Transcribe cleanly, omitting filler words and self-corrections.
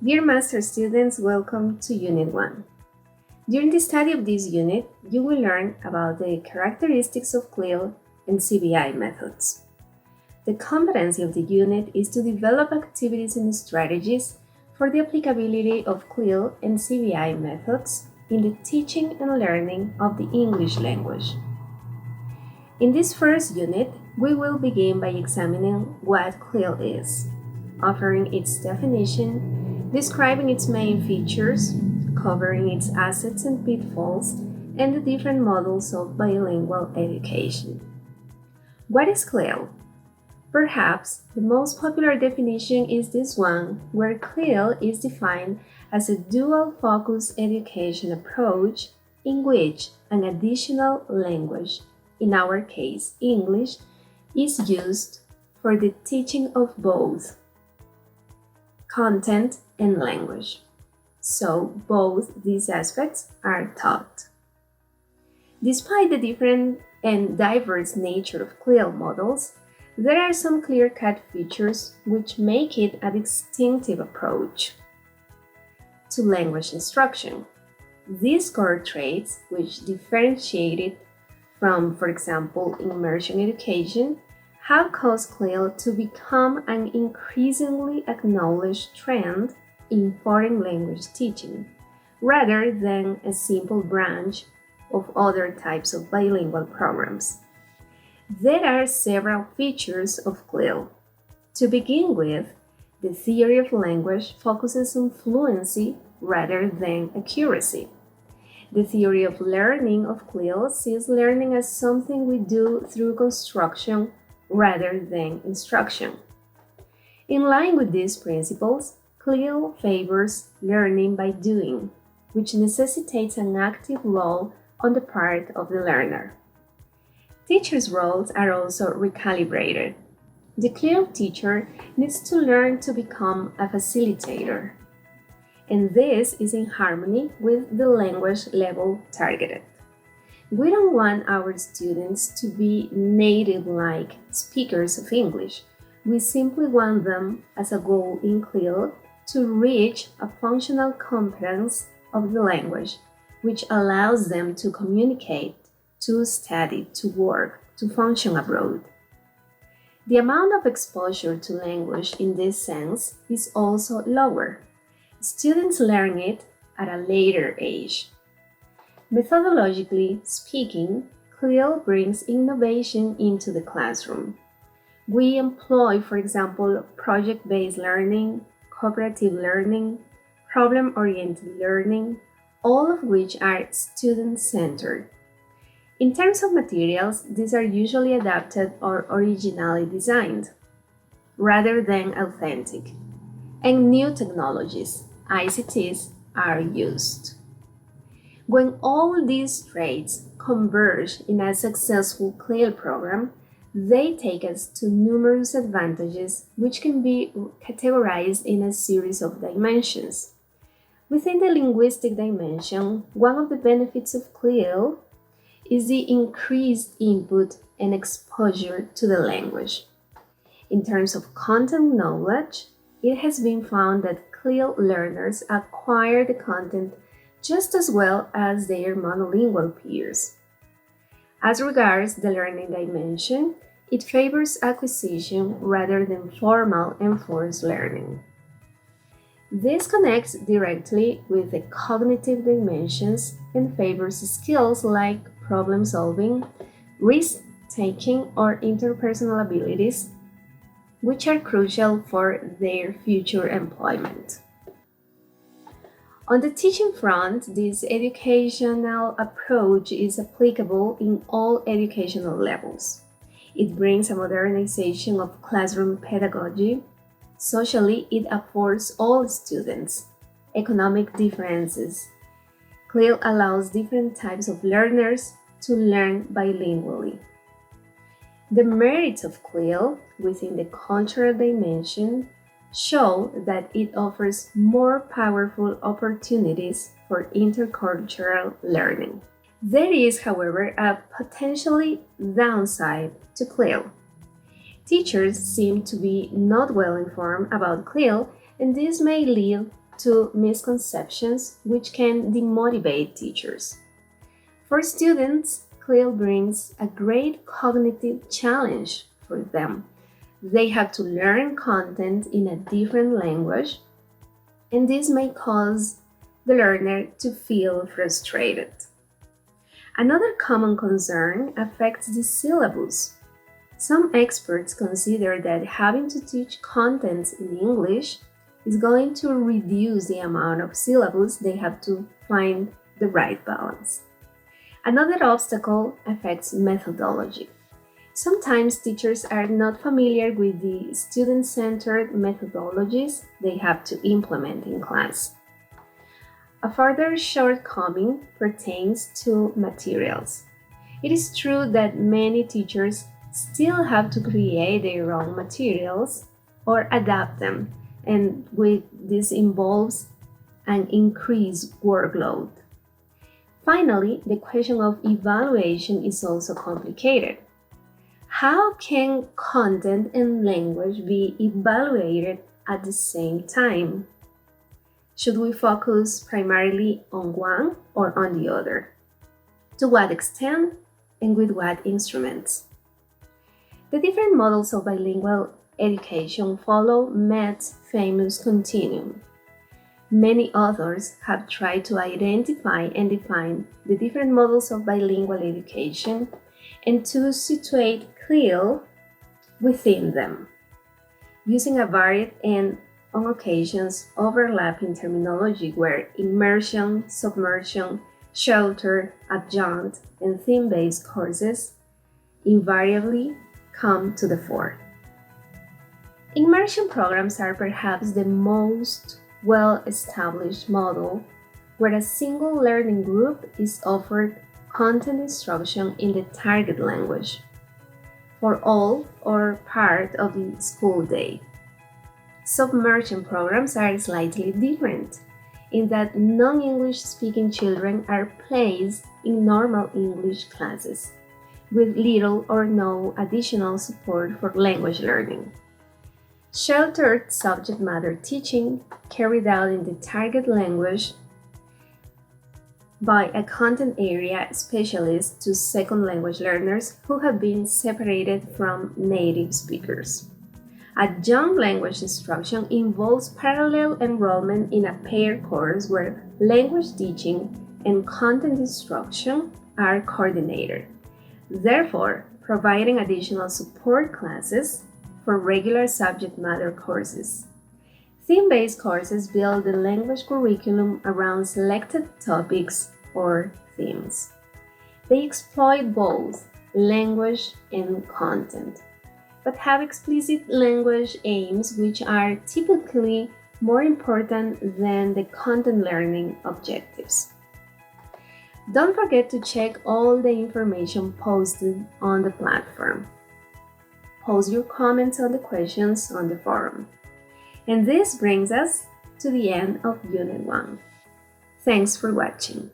Dear Master students, welcome to Unit 1. During the study of this unit, you will learn about the characteristics of CLIL and CBI methods. The competency of the unit is to develop activities and strategies for the applicability of CLIL and CBI methods in the teaching and learning of the English language. In this first unit, we will begin by examining what CLIL is, offering its definition, describing its main features, covering its assets and pitfalls, and the different models of bilingual education. What is CLIL? Perhaps the most popular definition is this one, where CLIL is defined as a dual-focus education approach in which an additional language, in our case English, is used for the teaching of both content and language. So both these aspects are taught. Despite the different and diverse nature of CLIL models, there are some clear-cut features which make it a distinctive approach to language instruction. These core traits, which differentiate it from, for example, immersion education, have caused CLIL to become an increasingly acknowledged trend in foreign language teaching, rather than a simple branch of other types of bilingual programs. There are several features of CLIL. To begin with, the theory of language focuses on fluency rather than accuracy. The theory of learning of CLIL sees learning as something we do through construction rather than instruction. In line with these principles, CLIL favors learning by doing, which necessitates an active role on the part of the learner. Teachers' roles are also recalibrated. The CLIL teacher needs to learn to become a facilitator, and this is in harmony with the language level targeted. We don't want our students to be native-like speakers of English. We simply want them, as a goal in CLIL, to reach a functional competence of the language, which allows them to communicate, to study, to work, to function abroad. The amount of exposure to language in this sense is also lower. Students learn it at a later age. Methodologically speaking, CLIL brings innovation into the classroom. We employ, for example, project-based learning, cooperative learning, problem-oriented learning, all of which are student-centered. In terms of materials, these are usually adapted or originally designed, rather than authentic. And new technologies, ICTs, are used. When all these traits converge in a successful CLIL program, they take us to numerous advantages which can be categorized in a series of dimensions. Within the linguistic dimension, one of the benefits of CLIL is the increased input and exposure to the language. In terms of content knowledge, it has been found that CLIL learners acquire the content just as well as their monolingual peers. As regards the learning dimension, it favors acquisition rather than formal enforced learning. This connects directly with the cognitive dimensions and favors skills like problem solving, risk-taking, or interpersonal abilities, which are crucial for their future employment. On the teaching front, this educational approach is applicable in all educational levels. It brings a modernization of classroom pedagogy. Socially, it affords all students economic differences. CLIL allows different types of learners to learn bilingually. The merits of CLIL within the cultural dimension show that it offers more powerful opportunities for intercultural learning. There is, however, a potentially downside to CLIL. Teachers seem to be not well informed about CLIL, and this may lead to misconceptions which can demotivate teachers. For students, CLIL brings a great cognitive challenge for them. They have to learn content in a different language, and this may cause the learner to feel frustrated. Another common concern affects the syllabus. Some experts consider that having to teach content in English is going to reduce the amount of syllabus they have to find the right balance. Another obstacle affects methodology. Sometimes teachers are not familiar with the student-centered methodologies they have to implement in class. A further shortcoming pertains to materials. It is true that many teachers still have to create their own materials or adapt them, and this involves an increased workload. Finally, the question of evaluation is also complicated. How can content and language be evaluated at the same time? Should we focus primarily on one or on the other? To what extent and with what instruments? The different models of bilingual education follow Metz's famous continuum. Many authors have tried to identify and define the different models of bilingual education and to situate CLIL within them, using a varied and, on occasions, overlapping terminology where immersion, submersion, shelter, adjunct, and theme-based courses invariably come to the fore. Immersion programs are perhaps the most well-established model where a single learning group is offered content instruction in the target language for all or part of the school day. Submersion programs are slightly different in that non-English speaking children are placed in normal English classes with little or no additional support for language learning. Sheltered subject matter teaching carried out in the target language by a content area specialist to second language learners who have been separated from native speakers. Adjunct language instruction involves parallel enrollment in a paired course where language teaching and content instruction are coordinated, therefore providing additional support classes for regular subject matter courses. Theme-based courses build the language curriculum around selected topics or themes. They exploit both language and content, but have explicit language aims which are typically more important than the content learning objectives. Don't forget to check all the information posted on the platform. Post your comments on the questions on the forum. And this brings us to the end of Unit 1. Thanks for watching.